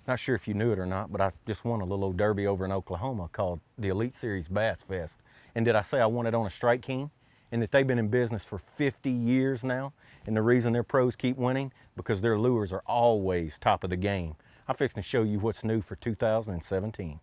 Not sure if you knew it or not, but I just won a little old derby over in Oklahoma called the Elite Series Bass Fest. And did I say I won it on a Strike King? And that they've been in business for 50 years now. And the reason their pros keep winning, because their lures are always top of the game. I'm fixing to show you what's new for 2017.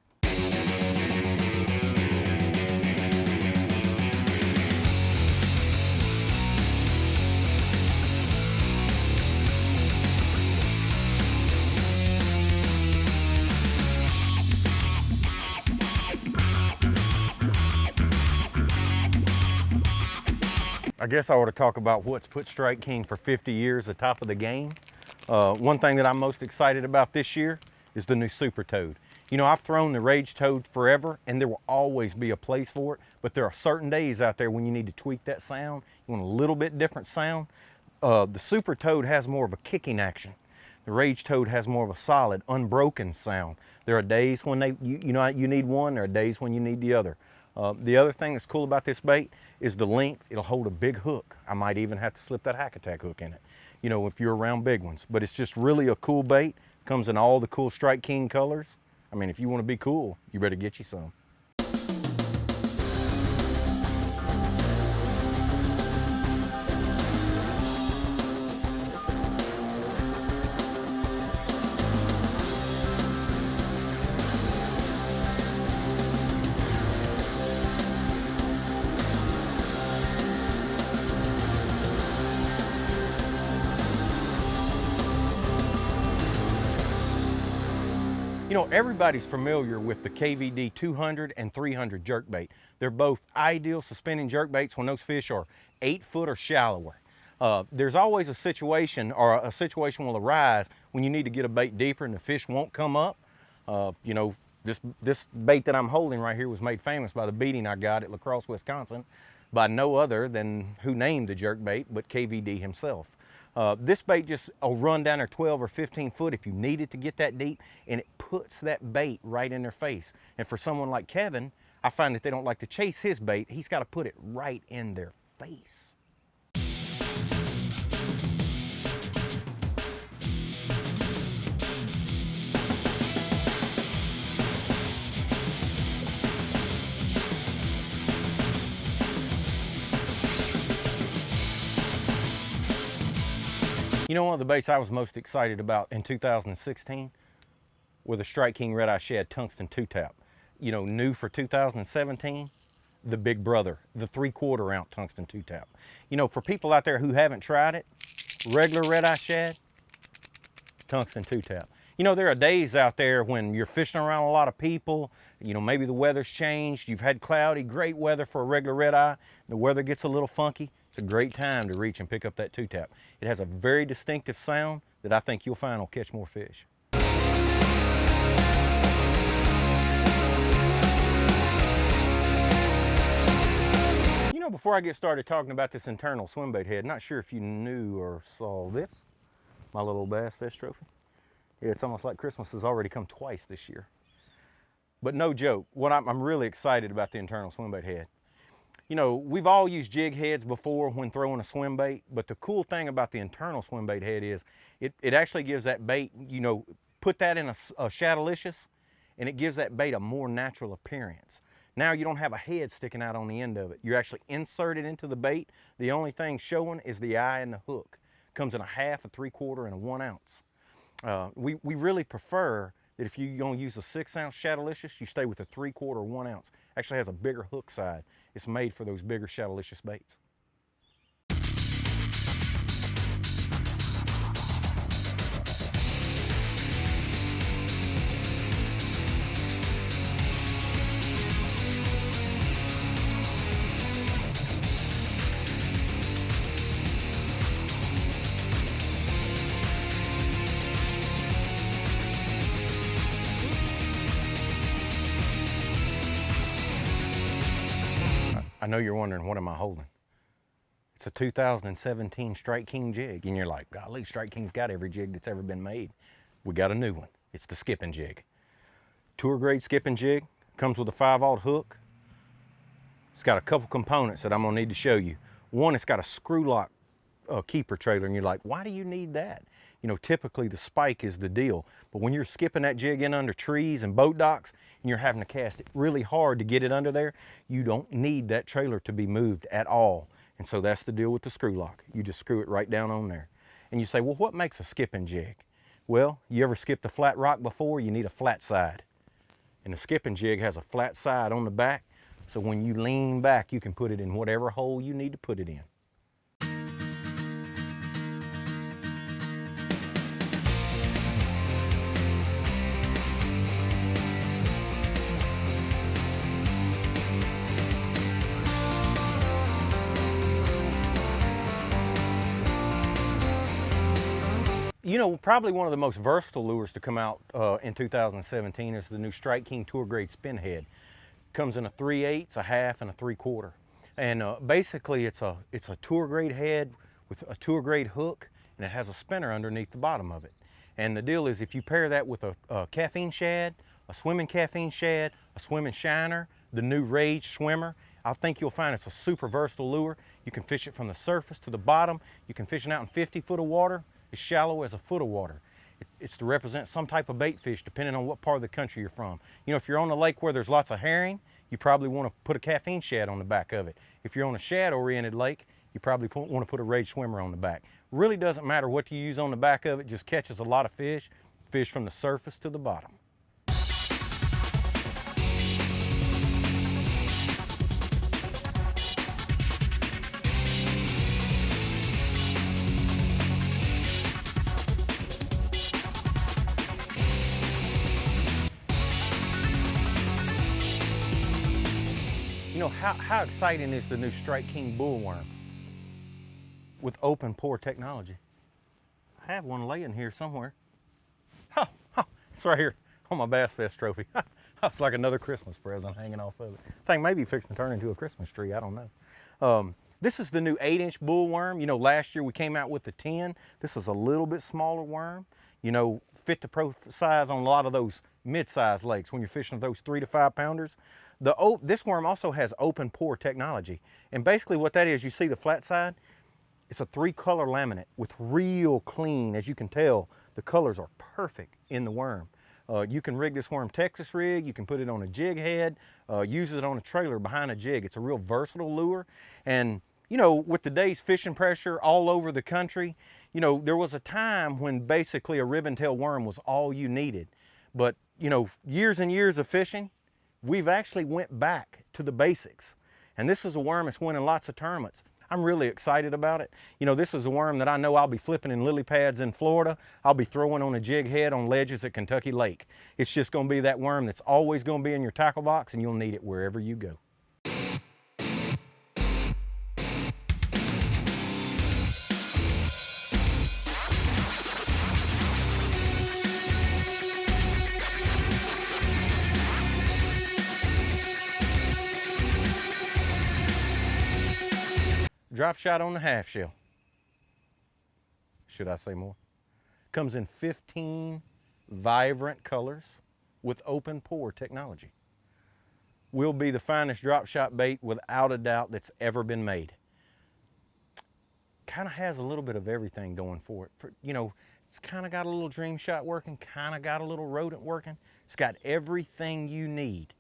I guess I ought to talk about what's put Strike King for 50 years at the top of the game. One thing that I'm most excited about this year is the new Super Toad. You know, I've thrown the Rage Toad forever, and there will always be a place for it, but there are certain days out there when you need to tweak that sound. You want a little bit different sound. The Super Toad has more of a kicking action. The Rage Toad has more of a solid, unbroken sound. There are days when you need one, there are days when you need the other. The other thing that's cool about this bait is the length. It'll hold a big hook. I might even have to slip that Hack Attack hook in it, you know, if you're around big ones. But it's just really a cool bait. Comes in all the cool Strike King colors. I mean, if you want to be cool, you better get you some. You know, everybody's familiar with the KVD 200 and 300 jerkbait. They're both ideal suspending jerkbaits when those fish are 8 foot or shallower. There's always a situation, or a situation will arise when you need to get a bait deeper and the fish won't come up. You know, this bait that I'm holding right here was made famous by the beating I got at La Crosse, Wisconsin, by no other than who named the jerkbait but KVD himself. This bait just will run down there 12 or 15 foot if you need it to get that deep, and it puts that bait right in their face. And for someone like Kevin, I find that they don't like to chase his bait. He's got to put it right in their face. You know, one of the baits I was most excited about in 2016 were the Strike King Red Eye Shad Tungsten 2-Tap. You know, new for 2017, the Big Brother, the 3/4 ounce Tungsten 2-Tap. You know, for people out there who haven't tried it, regular Red Eye Shad, Tungsten 2-Tap. You know, there are days out there when you're fishing around a lot of people, you know, maybe the weather's changed, you've had cloudy, great weather for a regular red eye, the weather gets a little funky. It's a great time to reach and pick up that 2-Tap. It has a very distinctive sound that I think you'll find will catch more fish. You know, before I get started talking about this internal swim bait head, not sure if you knew or saw this, my little bass fish trophy. Yeah, it's almost like Christmas has already come twice this year. But no joke, I'm really excited about the internal swim bait head. You know, we've all used jig heads before when throwing a swim bait, but the cool thing about the internal swim bait head is it actually gives that bait, you know, put that in a Shadalicious, and it gives that bait a more natural appearance. Now you don't have a head sticking out on the end of it. You're actually inserted into the bait. The only thing showing is the eye and the hook. Comes in a 1/2, a 3/4, and a 1 ounce. We really prefer that if you're going to use a 6 ounce Shadalicious, you stay with a 3/4 or 1 ounce. Actually has a bigger hook side. It's made for those bigger Shadalicious baits. I know you're wondering, what am I holding? It's a 2017 Strike King jig, and you're like, golly, Strike King's got every jig that's ever been made. We got a new one. It's the skipping jig. Tour grade skipping jig, comes with a 5/0 hook. It's got a couple components that I'm gonna need to show you. One, it's got a screw lock keeper trailer, and you're like, why do you need that? you know, typically the spike is the deal. But when you're skipping that jig in under trees and boat docks and you're having to cast it really hard to get it under there, you don't need that trailer to be moved at all. And so that's the deal with the screw lock. You just screw it right down on there. And you say, well, what makes a skipping jig? Well, you ever skipped a flat rock before? You need a flat side. And the skipping jig has a flat side on the back. So when you lean back, you can put it in whatever hole you need to put it in. You know, probably one of the most versatile lures to come out in 2017 is the new Strike King Tour Grade Spin Head. Comes in a 3/8, a half, and a 3/4. And basically it's a tour grade head with a tour grade hook, and it has a spinner underneath the bottom of it. And the deal is if you pair that with a caffeine shad, a swimming caffeine shad, a swimming shiner, the new Rage swimmer, I think you'll find it's a super versatile lure. You can fish it from the surface to the bottom. You can fish it out in 50 foot of water, as shallow as a foot of water. It's to represent some type of bait fish depending on what part of the country you're from. You know, if you're on a lake where there's lots of herring, you probably want to put a caffeine shad on the back of it. If you're on a shad-oriented lake, you probably want to put a Rage swimmer on the back. Really doesn't matter what you use on the back of it, just catches a lot of fish from the surface to the bottom. You know, how exciting is the new Strike King bullworm with open pore technology? I have one laying here somewhere. It's right here on my Bass Fest trophy. It's like another Christmas present hanging off of it. I think maybe fixing to turn into a Christmas tree, I don't know. This is the new 8-inch bullworm. You know, last year we came out with the 10. This is a little bit smaller worm. You know, fit to pro size on a lot of those mid-sized lakes when you're fishing those 3 to 5 pounders. This worm also has open pore technology. And basically what that is, you see the flat side? It's a 3-color laminate with real clean, as you can tell, the colors are perfect in the worm. You can rig this worm Texas rig, you can put it on a jig head, use it on a trailer behind a jig. It's a real versatile lure. And you know, with today's fishing pressure all over the country, you know, there was a time when basically a ribbon-tail worm was all you needed. But you know, years and years of fishing, we've actually went back to the basics. And this is a worm that's winning lots of tournaments. I'm really excited about it. You know, this is a worm that I know I'll be flipping in lily pads in Florida. I'll be throwing on a jig head on ledges at Kentucky Lake. It's just gonna be that worm that's always gonna be in your tackle box, and you'll need it wherever you go. Drop shot on the half shell. Should I say more? Comes in 15 vibrant colors with open pore technology. Will be the finest drop shot bait without a doubt that's ever been made. Kind of has a little bit of everything going for it. You know, it's kind of got a little dream shot working, kind of got a little rodent working. It's got everything you need.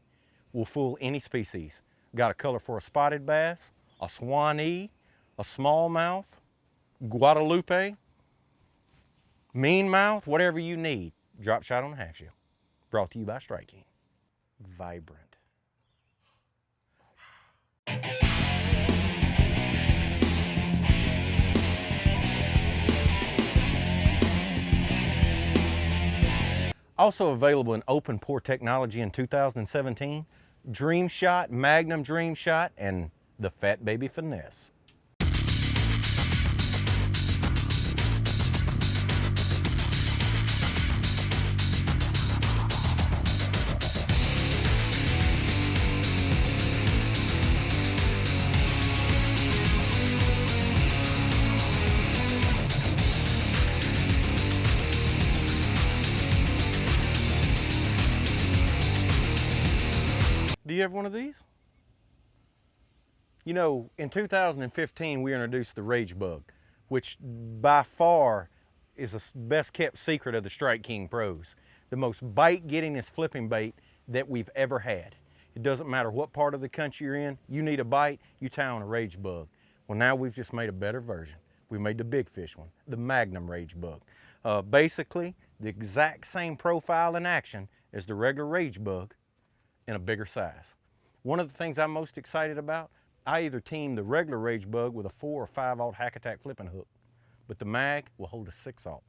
Will fool any species. Got a color for a spotted bass, a swanee, a smallmouth, Guadalupe, meanmouth, whatever you need. Drop shot on the half shell. Brought to you by Strike King. Vibrant. Also available in open pore technology in 2017, Dream Shot, Magnum Dream Shot, and the Fat Baby Finesse. Do you have one of these? You know, in 2015, we introduced the Rage Bug, which by far is the best kept secret of the Strike King pros. The most bite getting is flipping bait that we've ever had. It doesn't matter what part of the country you're in, you need a bite, you tie on a rage bug. Well, now we've just made a better version. We made the big fish one, the Magnum rage bug. Basically, the exact same profile and action as the regular rage bug in a bigger size. One of the things I'm most excited about, I either team the regular rage bug with a 4 or 5/0 hack attack flipping hook, but the mag will hold a 6/0.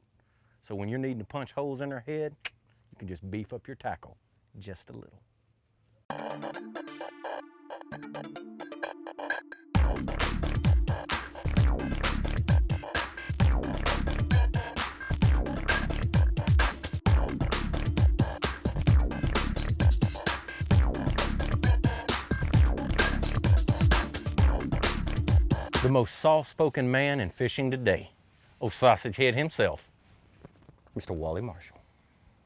So when you're needing to punch holes in their head, you can just beef up your tackle just a little. The most soft-spoken man in fishing today, old sausage head himself, Mr. Wally Marshall.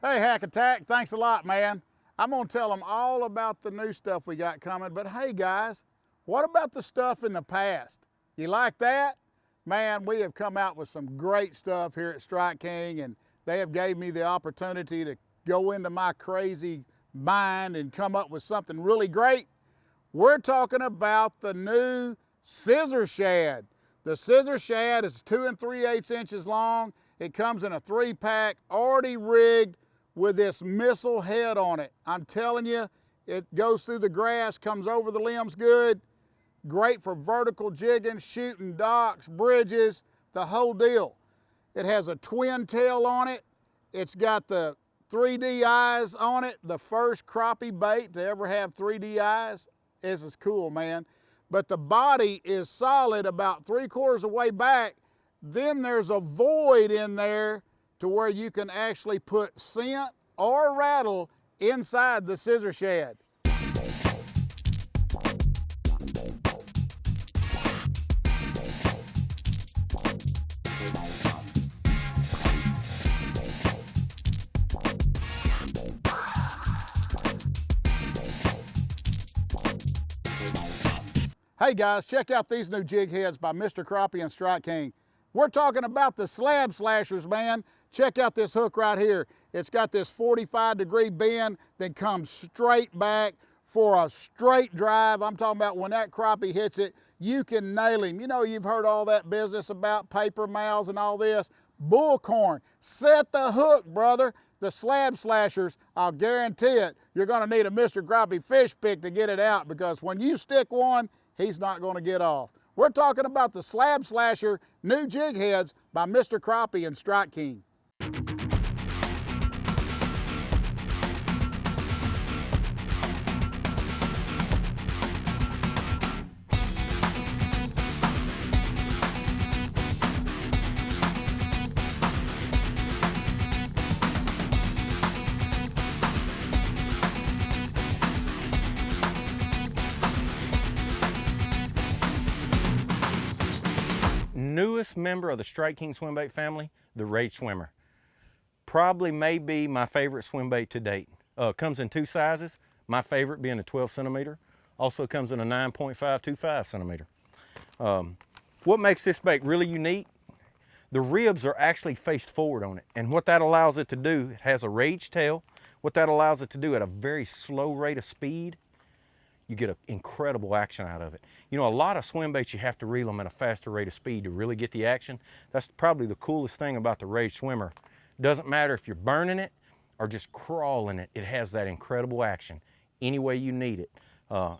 Hey, Hack Attack, thanks a lot, man. I'm gonna tell them all about the new stuff we got coming, but hey guys, what about the stuff in the past? You like that? Man, we have come out with some great stuff here at Strike King, and they have gave me the opportunity to go into my crazy mind and come up with something really great. We're talking about the new SCIZZOR shad. The SCIZZOR shad is 2 3/8 inches long. It comes in a 3-pack, already rigged with this missile head on it. I'm telling you, it goes through the grass, comes over the limbs good. Great for vertical jigging, shooting docks, bridges, the whole deal. It has a twin tail on it. It's got the 3D eyes on it. The first crappie bait to ever have 3D eyes. This is cool, man. But the body is solid about 3/4 of the way back. Then there's a void in there to where you can actually put scent or rattle inside the SCIZZOR shad. Hey guys, check out these new jig heads by Mr. Crappie and Strike King. We're talking about the slab slashers, man. Check out this hook right here. It's got this 45-degree bend that comes straight back for a straight drive. I'm talking about when that crappie hits it, you can nail him. You know, you've heard all that business about paper mouths and all this. Bullcorn, set the hook, brother. The slab slashers, I'll guarantee it, you're gonna need a Mr. Crappie fish pick to get it out, because when you stick one, he's not gonna get off. We're talking about the slab slasher new jig heads by Mr. Crappie and Strike King. Newest member of the Strike King swim bait family, the Rage Swimmer. Probably may be my favorite swim bait to date. Comes in 2 sizes, my favorite being a 12 centimeter. Also comes in a 9.525 centimeter. What makes this bait really unique? The ribs are actually faced forward on it. And what that allows it to do, it has a rage tail. What that allows it to do at a very slow rate of speed, you get an incredible action out of it. You know, a lot of swim baits, you have to reel them at a faster rate of speed to really get the action. That's probably the coolest thing about the Rage Swimmer. Doesn't matter if you're burning it or just crawling it, it has that incredible action any way you need it.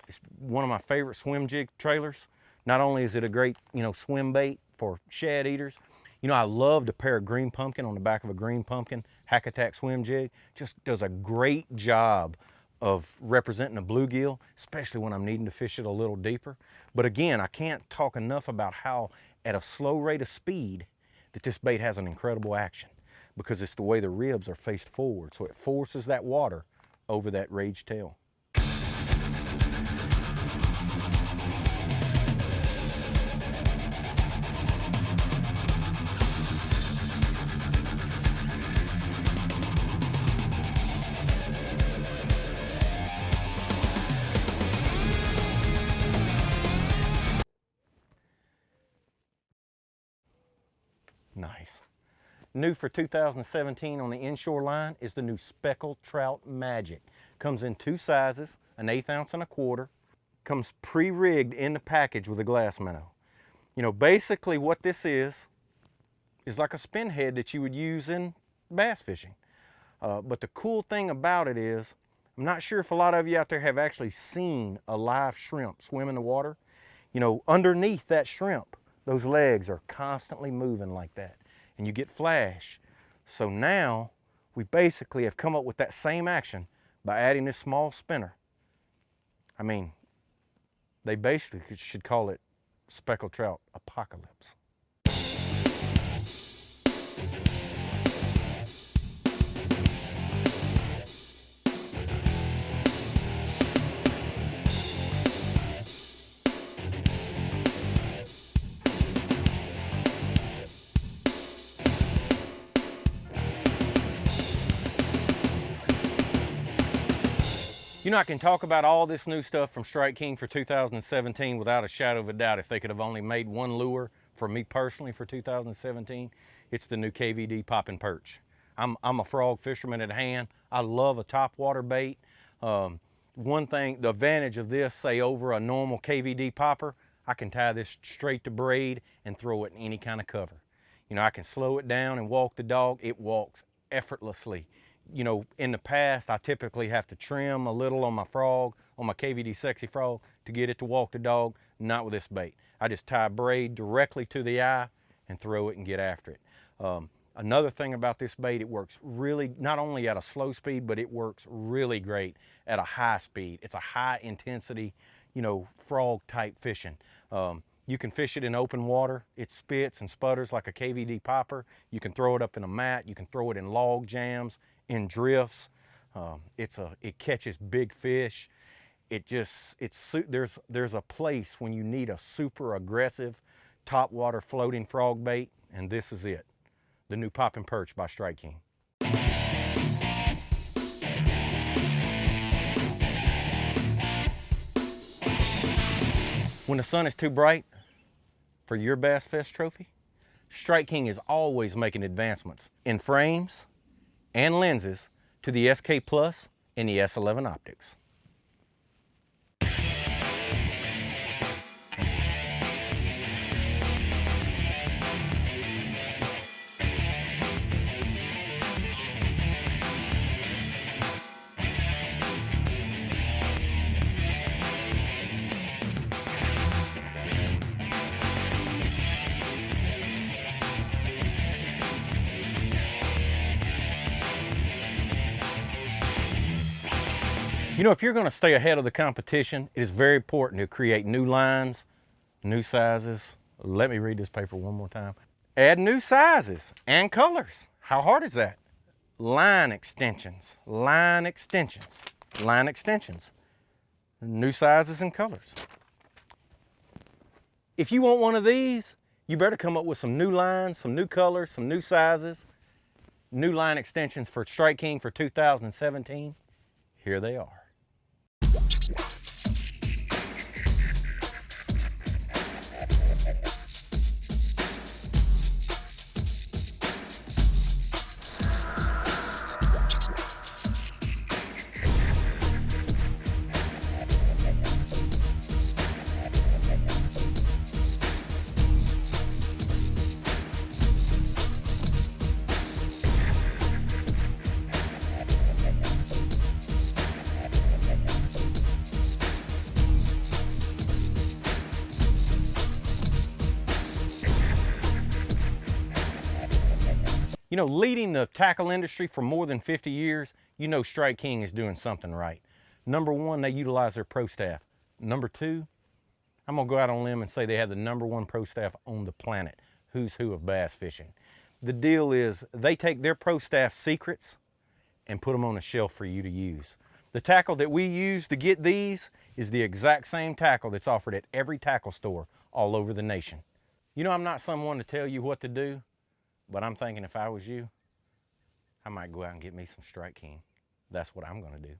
It's one of my favorite swim jig trailers. Not only is it a great, you know, swim bait for shad eaters, you know, I love to pair a green pumpkin on the back of a green pumpkin hack attack swim jig. Just does a great job of representing a bluegill, especially when I'm needing to fish it a little deeper. But again, I can't talk enough about how at a slow rate of speed that this bait has an incredible action, because it's the way the ribs are faced forward. So it forces that water over that rage tail. Nice. New for 2017 on the inshore line is the new Speckled Trout Magic. Comes in 2 sizes, an 1/8 ounce and a 1/4. Comes pre-rigged in the package with a glass minnow. You know, basically what this is like a spin head that you would use in bass fishing. But the cool thing about it is, I'm not sure if a lot of you out there have actually seen a live shrimp swim in the water. You know, underneath that shrimp, those legs are constantly moving like that, and you get flash. So now we basically have come up with that same action by adding this small spinner. I mean, they basically should call it Speckled Trout Apocalypse. You know, I can talk about all this new stuff from Strike King for 2017 without a shadow of a doubt. If they could have only made one lure for me personally for 2017, it's the new KVD popping perch. I'm a frog fisherman at hand. I love a topwater bait. One thing, the advantage of this, say over a normal KVD popper, I can tie this straight to braid and throw it in any kind of cover. You know, I can slow it down and walk the dog. It walks effortlessly. You know, in the past, I typically have to trim a little on my frog, on my KVD Sexy Frog, to get it to walk the dog. Not with this bait. I just tie a braid directly to the eye and throw it and get after it. Another thing about this bait, it works really, not only at a slow speed, but it works really great at a high speed. It's a high intensity, you know, frog type fishing. You can fish it in open water. It spits and sputters like a KVD popper. You can throw it up in a mat. You can throw it in log jams, in drifts. It catches big fish. There's a place when you need a super aggressive topwater floating frog bait, and this is it. The new Poppin' Perch by Strike King. When the sun is too bright for your Bass Fest trophy, Strike King is always making advancements in frames and lenses to the SK Plus and the S11 optics. You know, if you're going to stay ahead of the competition, it is very important to create new lines, new sizes. Let me read this paper one more time. Add new sizes and colors. How hard is that? Line extensions, line extensions, line extensions. New sizes and colors. If you want one of these, you better come up with some new lines, some new colors, some new sizes, new line extensions for Strike King for 2017. Here they are. You know, leading the tackle industry for more than 50 years, you know Strike King is doing something right. Number one, they utilize their pro staff. Number two, I'm gonna go out on a limb and say they have the #1 pro staff on the planet. Who's who of bass fishing. The deal is they take their pro staff secrets and put them on a shelf for you to use. The tackle that we use to get these is the exact same tackle that's offered at every tackle store all over the nation. You know, I'm not someone to tell you what to do, but I'm thinking if I was you, I might go out and get me some Strike King. That's what I'm gonna do.